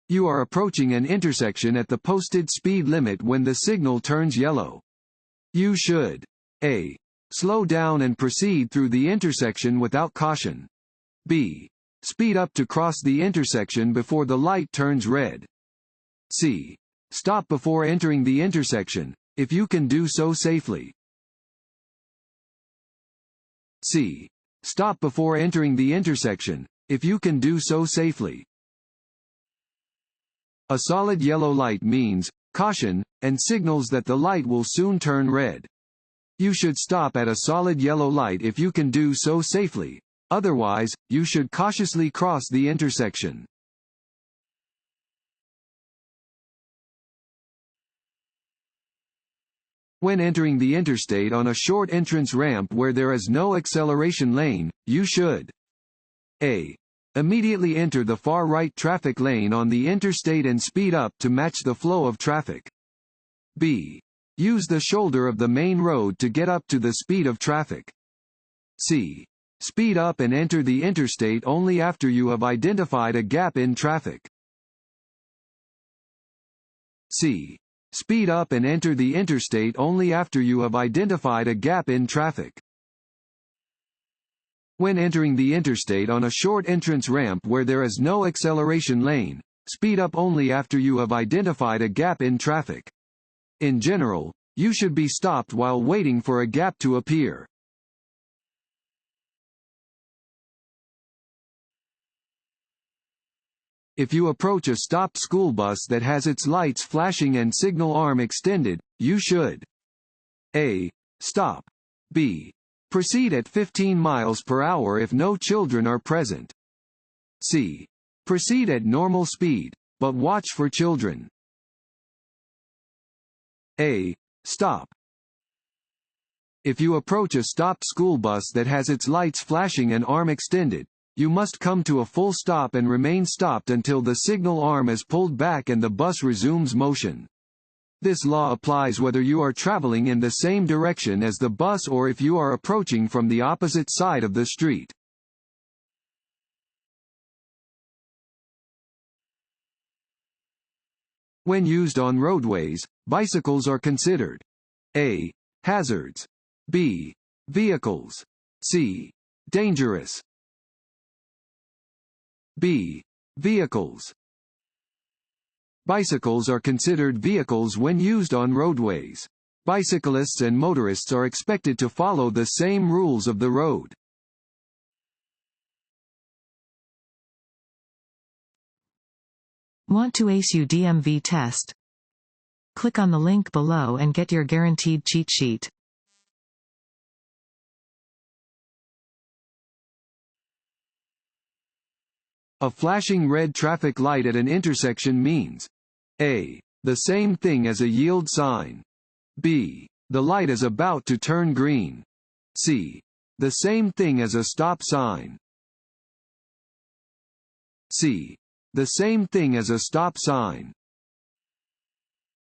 You are approaching an intersection at the posted speed limit when the signal turns yellow. You should A. Slow down and proceed through the intersection without caution. B. Speed up to cross the intersection before the light turns red. C. Stop before entering the intersection, if you can do so safely. C. Stop before entering the intersection, if you can do so safely. A solid yellow light means caution, and signals that the light will soon turn red. You should stop at a solid yellow light if you can do so safely, otherwise, you should cautiously cross the intersection. When entering the interstate on a short entrance ramp where there is no acceleration lane, you should A. Immediately enter the far right traffic lane on the interstate and speed up to match the flow of traffic. B. Use the shoulder of the main road to get up to the speed of traffic. C. Speed up and enter the interstate only after you have identified a gap in traffic. C. Speed up and enter the interstate only after you have identified a gap in traffic. When entering the interstate on a short entrance ramp where there is no acceleration lane, speed up only after you have identified a gap in traffic. In general, you should be stopped while waiting for a gap to appear. If you approach a stopped school bus that has its lights flashing and signal arm extended, you should A. Stop. B. Proceed at 15 miles per hour if no children are present. C. Proceed at normal speed, but watch for children. A. Stop. If you approach a stopped school bus that has its lights flashing and arm extended, you must come to a full stop and remain stopped until the signal arm is pulled back and the bus resumes motion. This law applies whether you are traveling in the same direction as the bus or if you are approaching from the opposite side of the street. When used on roadways, bicycles are considered A. Hazards. B. Vehicles. C. Dangerous. B. Vehicles. Bicycles are considered vehicles when used on roadways. Bicyclists and motorists are expected to follow the same rules of the road. Want to ace your DMV test? Click on the link below and get your guaranteed cheat sheet. A flashing red traffic light at an intersection means A. The same thing as a yield sign. B. The light is about to turn green. C. The same thing as a stop sign. C. The same thing as a stop sign.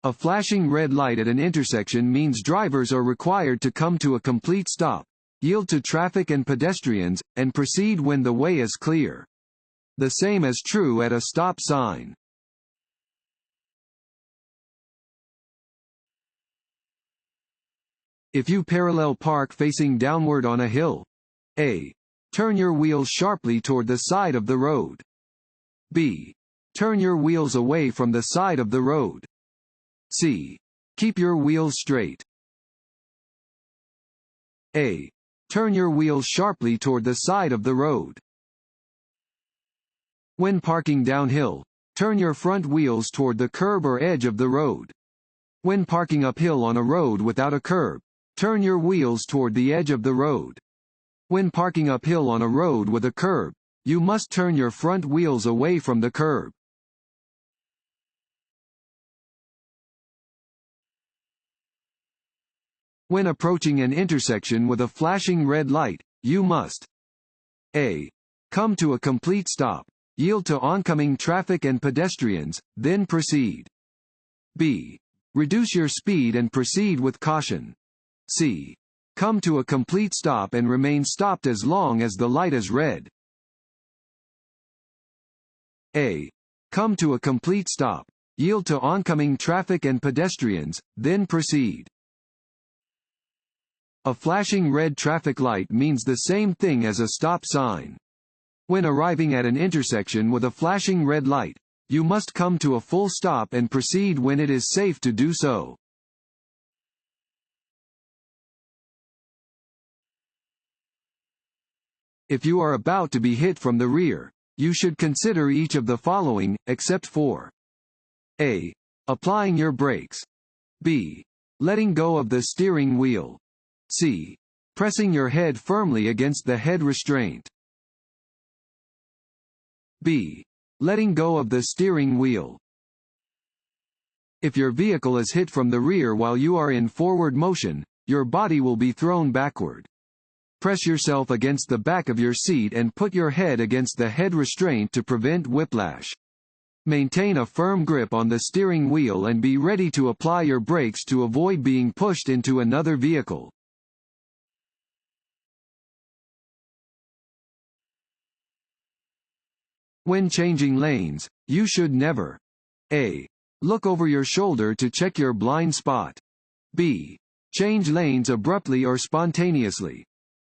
A flashing red light at an intersection means drivers are required to come to a complete stop, yield to traffic and pedestrians, and proceed when the way is clear. The same is true at a stop sign. If you parallel park facing downward on a hill, A. Turn your wheels sharply toward the side of the road. B. Turn your wheels away from the side of the road. C. Keep your wheels straight. A. Turn your wheels sharply toward the side of the road. When parking downhill, turn your front wheels toward the curb or edge of the road. When parking uphill on a road without a curb, turn your wheels toward the edge of the road. When parking uphill on a road with a curb, you must turn your front wheels away from the curb. When approaching an intersection with a flashing red light, you must A. Come to a complete stop, yield to oncoming traffic and pedestrians, then proceed. B. Reduce your speed and proceed with caution. C. Come to a complete stop and remain stopped as long as the light is red. A. Come to a complete stop. Yield to oncoming traffic and pedestrians, then proceed. A flashing red traffic light means the same thing as a stop sign. When arriving at an intersection with a flashing red light, you must come to a full stop and proceed when it is safe to do so. If you are about to be hit from the rear, you should consider each of the following, except for A. Applying your brakes. B. Letting go of the steering wheel. C. Pressing your head firmly against the head restraint. B. Letting go of the steering wheel. If your vehicle is hit from the rear while you are in forward motion, your body will be thrown backward. Press yourself against the back of your seat and put your head against the head restraint to prevent whiplash. Maintain a firm grip on the steering wheel and be ready to apply your brakes to avoid being pushed into another vehicle. When changing lanes, you should never A. Look over your shoulder to check your blind spot. B. Change lanes abruptly or spontaneously.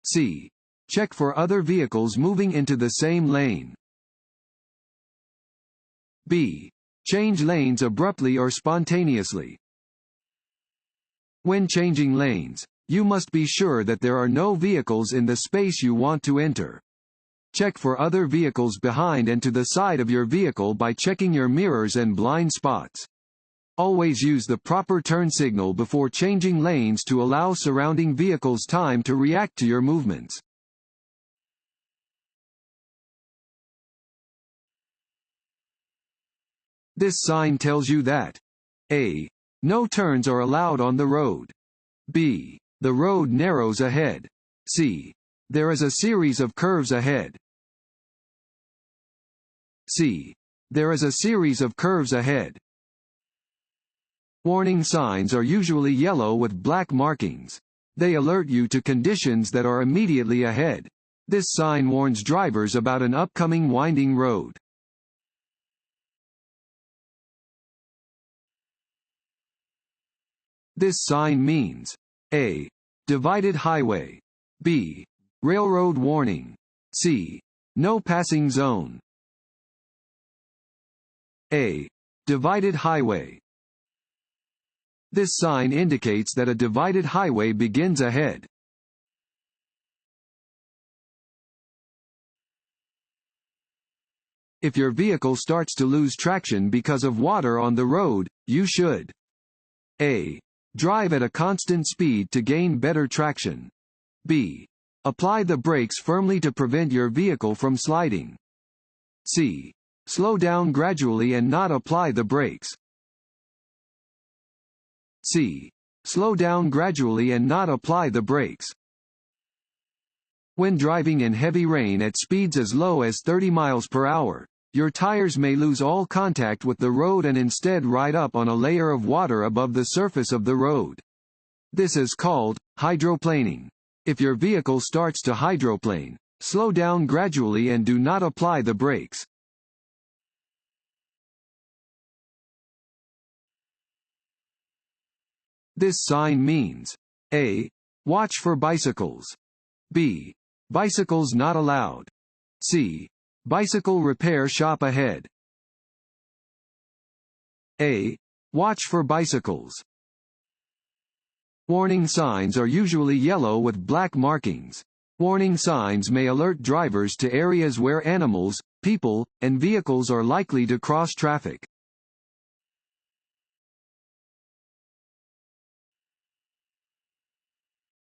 C. Check for other vehicles moving into the same lane. B. Change lanes abruptly or spontaneously. When changing lanes, you must be sure that there are no vehicles in the space you want to enter. Check for other vehicles behind and to the side of your vehicle by checking your mirrors and blind spots. Always use the proper turn signal before changing lanes to allow surrounding vehicles time to react to your movements. This sign tells you that A. No turns are allowed on the road. B. The road narrows ahead. C. There is a series of curves ahead. C. There is a series of curves ahead. Warning signs are usually yellow with black markings. They alert you to conditions that are immediately ahead. This sign warns drivers about an upcoming winding road. This sign means A. Divided highway. B. Railroad warning. C. No passing zone. A. Divided highway. This sign indicates that a divided highway begins ahead. If your vehicle starts to lose traction because of water on the road, you should A. Drive at a constant speed to gain better traction. B. Apply the brakes firmly to prevent your vehicle from sliding. C. Slow down gradually and not apply the brakes. C. Slow down gradually and not apply the brakes. When driving in heavy rain at speeds as low as 30 miles per hour, your tires may lose all contact with the road and instead ride up on a layer of water above the surface of the road. This is called hydroplaning. If your vehicle starts to hydroplane, slow down gradually and do not apply the brakes. This sign means A. Watch for bicycles. B. Bicycles not allowed. C. Bicycle repair shop ahead. A. Watch for bicycles. Warning signs are usually yellow with black markings. Warning signs may alert drivers to areas where animals, people, and vehicles are likely to cross traffic.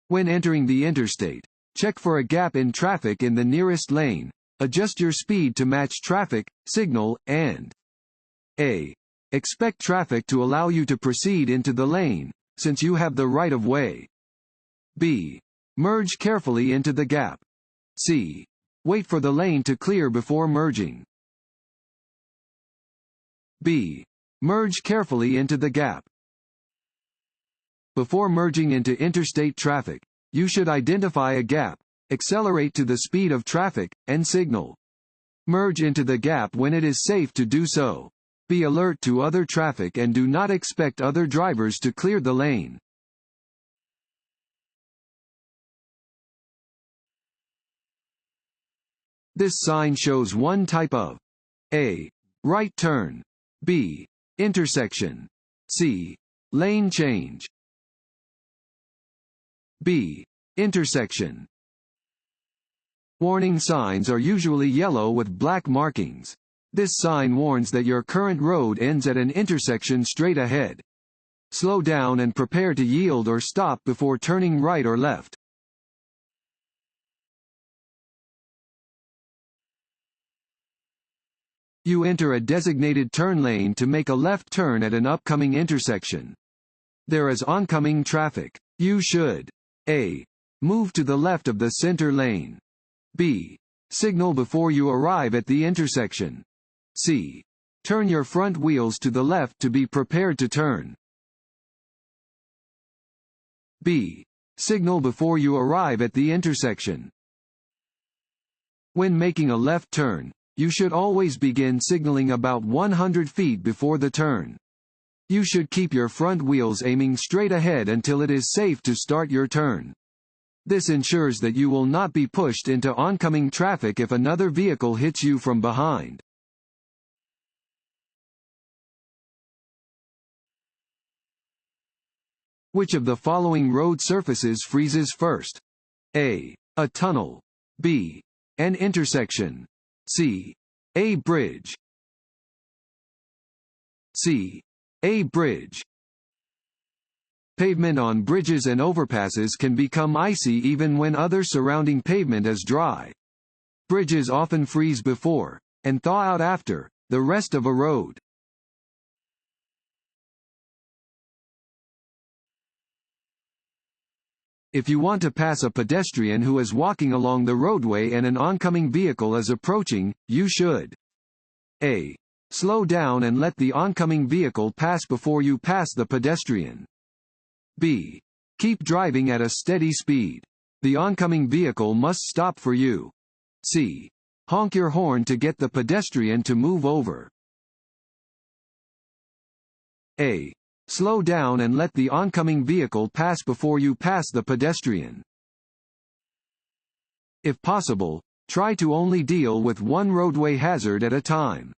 When entering the interstate, check for a gap in traffic in the nearest lane. Adjust your speed to match traffic, signal, and A. Expect traffic to allow you to proceed into the lane, since you have the right of way. B. Merge carefully into the gap. C. Wait for the lane to clear before merging. B. Merge carefully into the gap. Before merging into interstate traffic, you should identify a gap, accelerate to the speed of traffic, and signal. Merge into the gap when it is safe to do so. Be alert to other traffic and do not expect other drivers to clear the lane. This sign shows one type of A. Right turn. B. Intersection. C. Lane change. B. Intersection. Warning signs are usually yellow with black markings. This sign warns that your current road ends at an intersection straight ahead. Slow down and prepare to yield or stop before turning right or left. You enter a designated turn lane to make a left turn at an upcoming intersection. There is oncoming traffic. You should A. Move to the left of the center lane. B. Signal before you arrive at the intersection. C. Turn your front wheels to the left to be prepared to turn. B. Signal before you arrive at the intersection. When making a left turn, you should always begin signaling about 100 feet before the turn. You should keep your front wheels aiming straight ahead until it is safe to start your turn. This ensures that you will not be pushed into oncoming traffic if another vehicle hits you from behind. Which of the following road surfaces freezes first? A. A tunnel. B. An intersection. C. A bridge. C. A bridge. Pavement on bridges and overpasses can become icy even when other surrounding pavement is dry. Bridges often freeze before, and thaw out after, the rest of a road. If you want to pass a pedestrian who is walking along the roadway and an oncoming vehicle is approaching, you should A. Slow down and let the oncoming vehicle pass before you pass the pedestrian. B. Keep driving at a steady speed. The oncoming vehicle must stop for you. C. Honk your horn to get the pedestrian to move over. A. Slow down and let the oncoming vehicle pass before you pass the pedestrian. If possible, try to only deal with one roadway hazard at a time.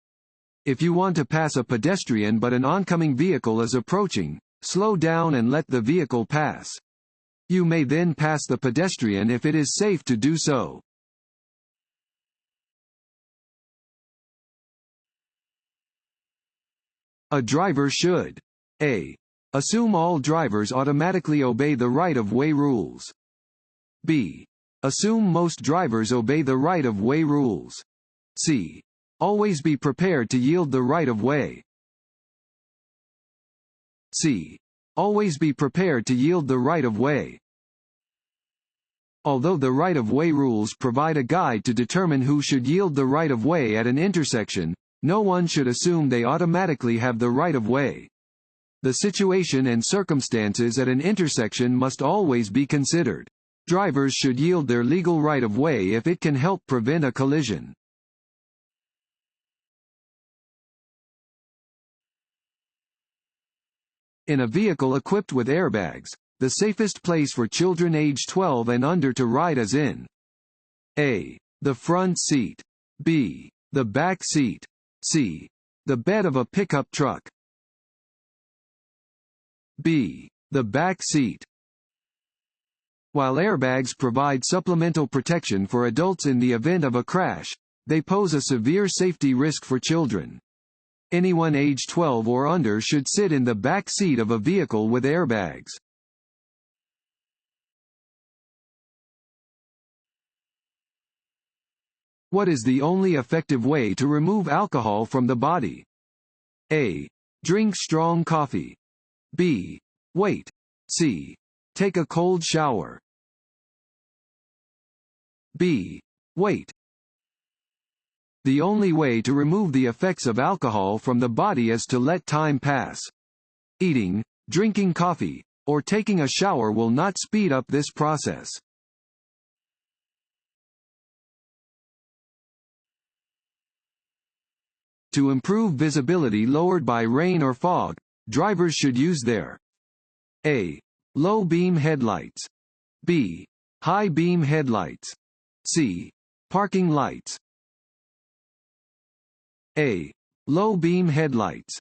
If you want to pass a pedestrian but an oncoming vehicle is approaching, slow down and let the vehicle pass. You may then pass the pedestrian if it is safe to do so. A driver should A. Assume all drivers automatically obey the right-of-way rules. B. Assume most drivers obey the right-of-way rules. C. Always be prepared to yield the right-of-way. C. Always be prepared to yield the right-of-way. Although the right-of-way rules provide a guide to determine who should yield the right-of-way at an intersection, no one should assume they automatically have the right-of-way. The situation and circumstances at an intersection must always be considered. Drivers should yield their legal right-of-way if it can help prevent a collision. In a vehicle equipped with airbags, the safest place for children age 12 and under to ride is in A. The front seat. B. The back seat. C. The bed of a pickup truck. B. The back seat. While airbags provide supplemental protection for adults in the event of a crash, they pose a severe safety risk for children. Anyone age 12 or under should sit in the back seat of a vehicle with airbags. What is the only effective way to remove alcohol from the body? A. Drink strong coffee. B. Wait. C. Take a cold shower. B. Wait. The only way to remove the effects of alcohol from the body is to let time pass. Eating, drinking coffee, or taking a shower will not speed up this process. To improve visibility lowered by rain or fog, drivers should use their A. Low beam headlights. B. High beam headlights. C. Parking lights. A. Low beam headlights.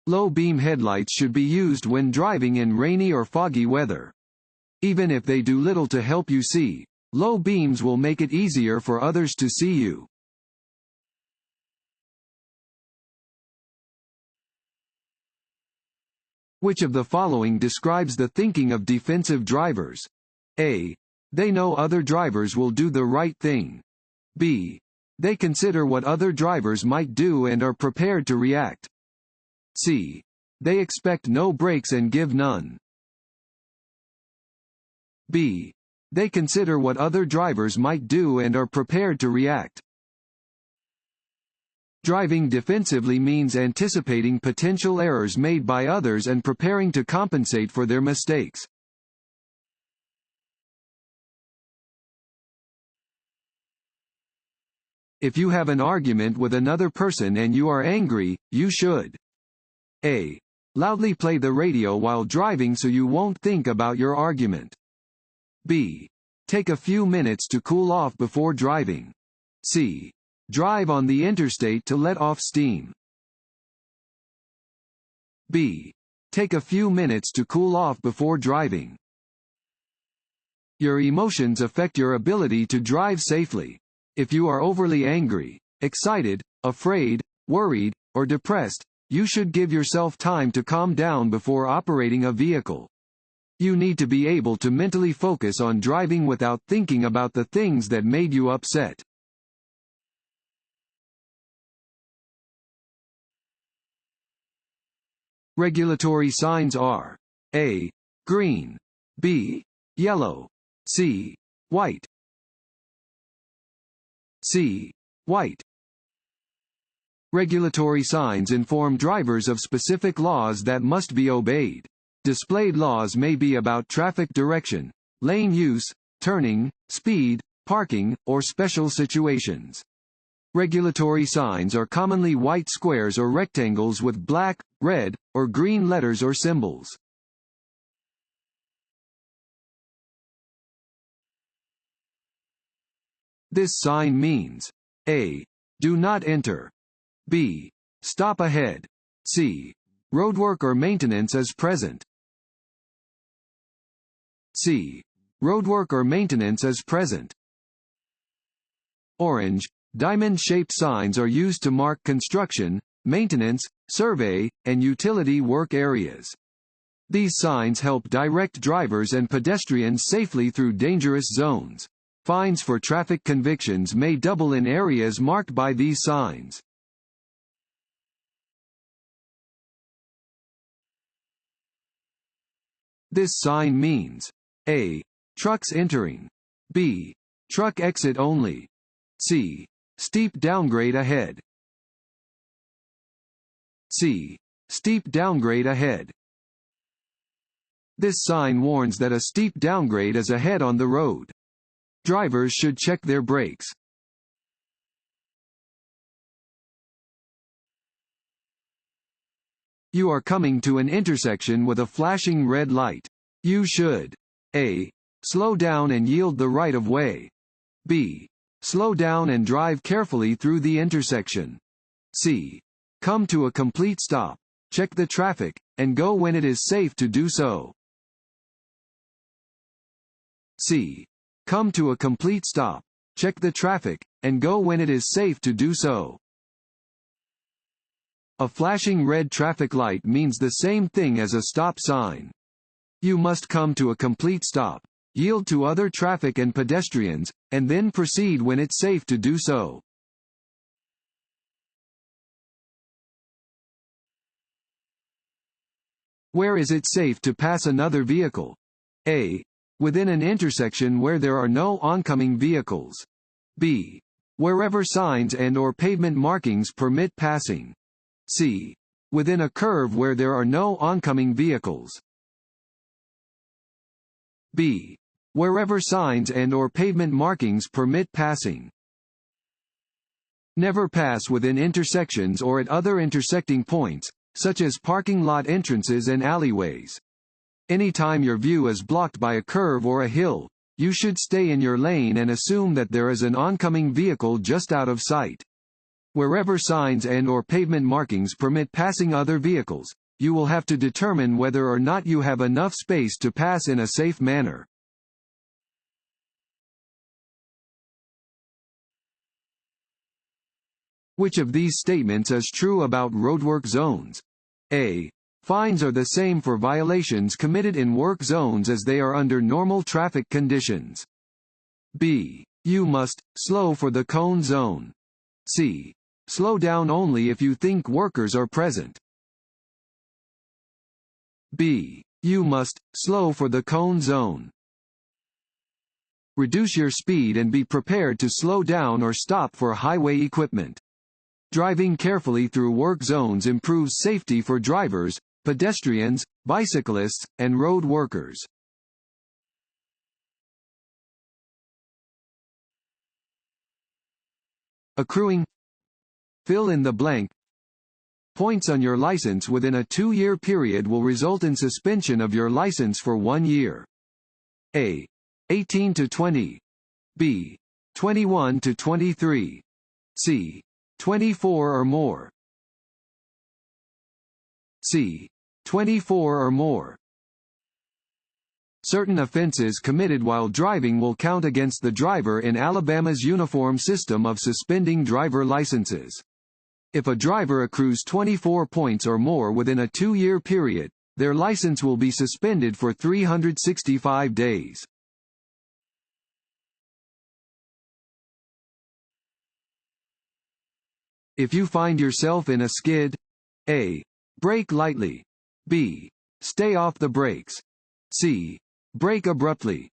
Low beam headlights should be used when driving in rainy or foggy weather. Even if they do little to help you see, low beams will make it easier for others to see you. Which of the following describes the thinking of defensive drivers? A. They know other drivers will do the right thing. B. They consider what other drivers might do and are prepared to react. C. They expect no breaks and give none. B. They consider what other drivers might do and are prepared to react. Driving defensively means anticipating potential errors made by others and preparing to compensate for their mistakes. If you have an argument with another person and you are angry, you should A. Loudly play the radio while driving so you won't think about your argument. B. Take a few minutes to cool off before driving. C. Drive on the interstate to let off steam. B. Take a few minutes to cool off before driving. Your emotions affect your ability to drive safely. If you are overly angry, excited, afraid, worried, or depressed, you should give yourself time to calm down before operating a vehicle. You need to be able to mentally focus on driving without thinking about the things that made you upset. Regulatory signs are A. Green. B. Yellow. C. White. C. White. Regulatory signs inform drivers of specific laws that must be obeyed. Displayed laws may be about traffic direction, lane use, turning, speed, parking, or special situations. Regulatory signs are commonly white squares or rectangles with black, red, or green letters or symbols. This sign means A. Do not enter. B. Stop ahead. C. Roadwork or maintenance is present. C. Roadwork or maintenance is present. Orange, diamond-shaped signs are used to mark construction, maintenance, survey, and utility work areas. These signs help direct drivers and pedestrians safely through dangerous zones. Fines for traffic convictions may double in areas marked by these signs. This sign means A. Trucks entering. B. Truck exit only. C. Steep downgrade ahead. C. Steep downgrade ahead. This sign warns that a steep downgrade is ahead on the road. Drivers should check their brakes. You are coming to an intersection with a flashing red light. You should A. Slow down and yield the right of way. B. Slow down and drive carefully through the intersection. C. Come to a complete stop, check the traffic, and go when it is safe to do so. C. Come to a complete stop, check the traffic, and go when it is safe to do so. A flashing red traffic light means the same thing as a stop sign. You must come to a complete stop, yield to other traffic and pedestrians, and then proceed when it's safe to do so. Where is it safe to pass another vehicle? A. Within an intersection where there are no oncoming vehicles. B. Wherever signs and/or pavement markings permit passing. C. Within a curve where there are no oncoming vehicles. B. Wherever signs and/or pavement markings permit passing. Never pass within intersections or at other intersecting points, such as parking lot entrances and alleyways. Anytime your view is blocked by a curve or a hill, you should stay in your lane and assume that there is an oncoming vehicle just out of sight. Wherever signs and/or pavement markings permit passing other vehicles, you will have to determine whether or not you have enough space to pass in a safe manner. Which of these statements is true about roadwork zones? A. Fines are the same for violations committed in work zones as they are under normal traffic conditions. B. You must slow for the cone zone. C. Slow down only if you think workers are present. B. You must slow for the cone zone. Reduce your speed and be prepared to slow down or stop for highway equipment. Driving carefully through work zones improves safety for drivers, pedestrians, bicyclists, and road workers. Accruing. Fill in the blank. Points on your license within a 2-year period will result in suspension of your license for 1 year. A. 18 to 20. B. 21 to 23. C. 24 or more. C. 24 or more. Certain offenses committed while driving will count against the driver in Alabama's uniform system of suspending driver licenses. If a driver accrues 24 points or more within a 2-year period, their license will be suspended for 365 days. If you find yourself in a skid, A. Brake lightly. B. Stay off the brakes. C. Brake abruptly.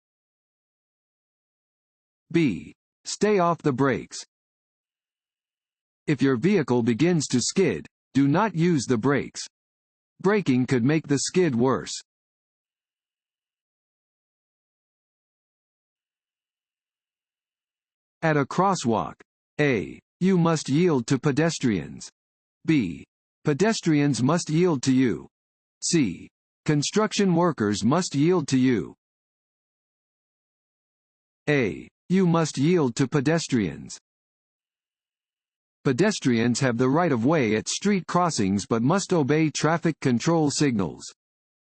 B. Stay off the brakes. If your vehicle begins to skid, do not use the brakes. Braking could make the skid worse. At a crosswalk, A. You must yield to pedestrians. B. Pedestrians must yield to you. C. Construction workers must yield to you. A. You must yield to pedestrians. Pedestrians have the right of way at street crossings but must obey traffic control signals.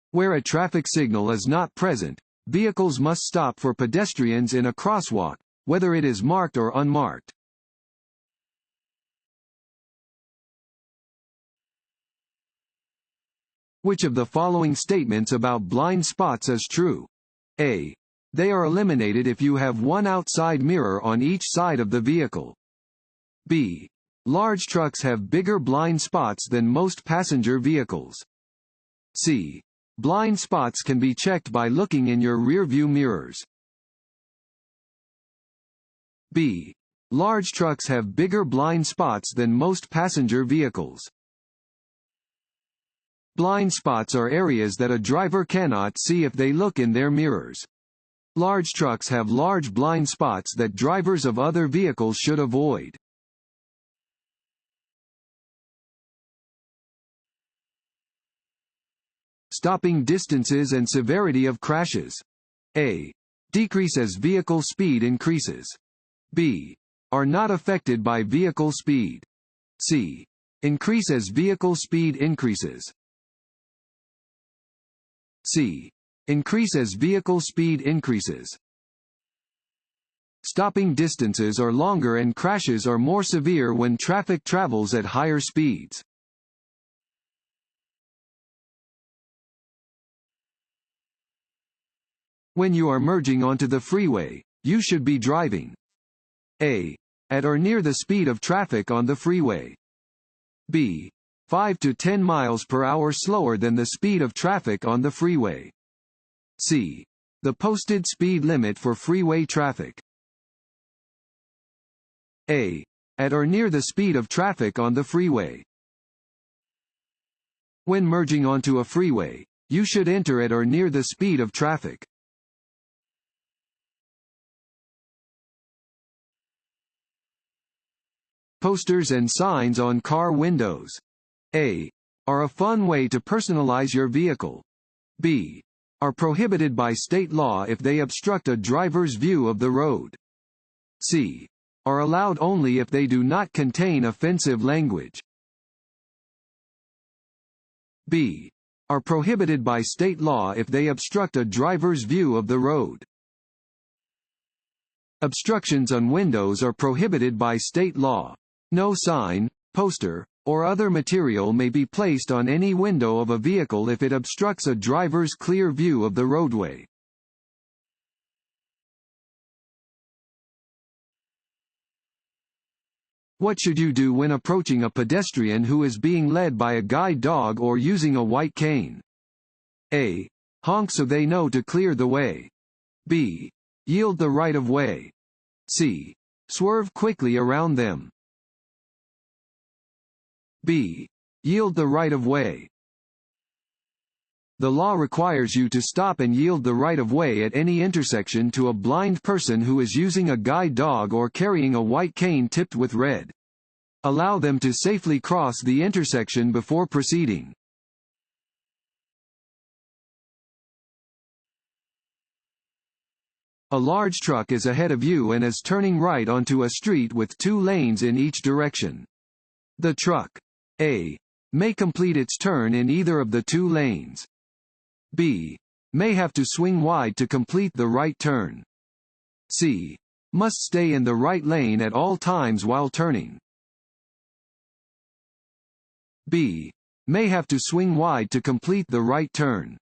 Where a traffic signal is not present, vehicles must stop for pedestrians in a crosswalk, whether it is marked or unmarked. Which of the following statements about blind spots is true? A. They are eliminated if you have one outside mirror on each side of the vehicle. B. Large trucks have bigger blind spots than most passenger vehicles. C. Blind spots can be checked by looking in your rearview mirrors. B. Large trucks have bigger blind spots than most passenger vehicles. Blind spots are areas that a driver cannot see if they look in their mirrors. Large trucks have large blind spots that drivers of other vehicles should avoid. Stopping distances and severity of crashes. A. Decrease as vehicle speed increases. B. Are not affected by vehicle speed. C. Increase as vehicle speed increases. C. Increase as vehicle speed increases. Stopping distances are longer and crashes are more severe when traffic travels at higher speeds. When you are merging onto the freeway, you should be driving A. At or near the speed of traffic on the freeway. B. 5 to 10 miles per hour slower than the speed of traffic on the freeway. C. The posted speed limit for freeway traffic. A. At or near the speed of traffic on the freeway. When merging onto a freeway, you should enter at or near the speed of traffic. posters and signs on car windows. A. Are a fun way to personalize your vehicle. B. Are prohibited by state law if they obstruct a driver's view of the road. C. Are allowed only if they do not contain offensive language. B. Are prohibited by state law if they obstruct a driver's view of the road. Obstructions on windows are prohibited by state law. No sign, poster, or other material may be placed on any window of a vehicle if it obstructs a driver's clear view of the roadway. What should you do when approaching a pedestrian who is being led by a guide dog or using a white cane? A. Honk so they know to clear the way. B. Yield the right of way. C. Swerve quickly around them. B. Yield the right of way. The law requires you to stop and yield the right of way at any intersection to a blind person who is using a guide dog or carrying a white cane tipped with red. Allow them to safely cross the intersection before proceeding. A large truck is ahead of you and is turning right onto a street with 2 lanes in each direction. The truck A. May complete its turn in either of the 2 lanes. B. May have to swing wide to complete the right turn. C. Must stay in the right lane at all times while turning. B. May have to swing wide to complete the right turn.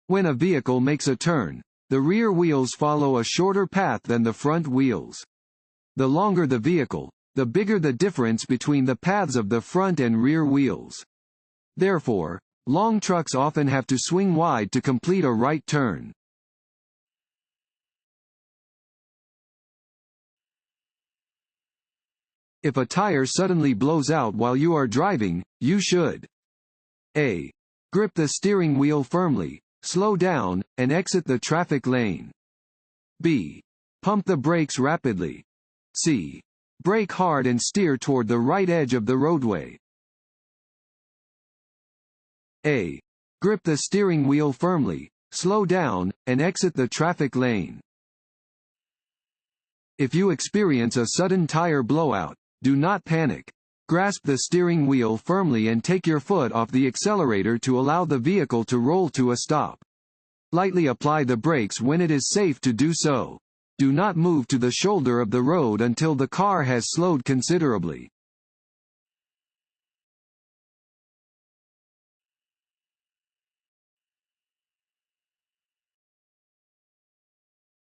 When a vehicle makes a turn, the rear wheels follow a shorter path than the front wheels. The longer the vehicle, the bigger the difference between the paths of the front and rear wheels. Therefore, long trucks often have to swing wide to complete a right turn. If a tire suddenly blows out while you are driving, you should A. Grip the steering wheel firmly, slow down, and exit the traffic lane. B. Pump the brakes rapidly. C. Brake hard and steer toward the right edge of the roadway. A. Grip the steering wheel firmly, slow down, and exit the traffic lane. If you experience a sudden tire blowout, do not panic. Grasp the steering wheel firmly and take your foot off the accelerator to allow the vehicle to roll to a stop. Lightly apply the brakes when it is safe to do so. Do not move to the shoulder of the road until the car has slowed considerably.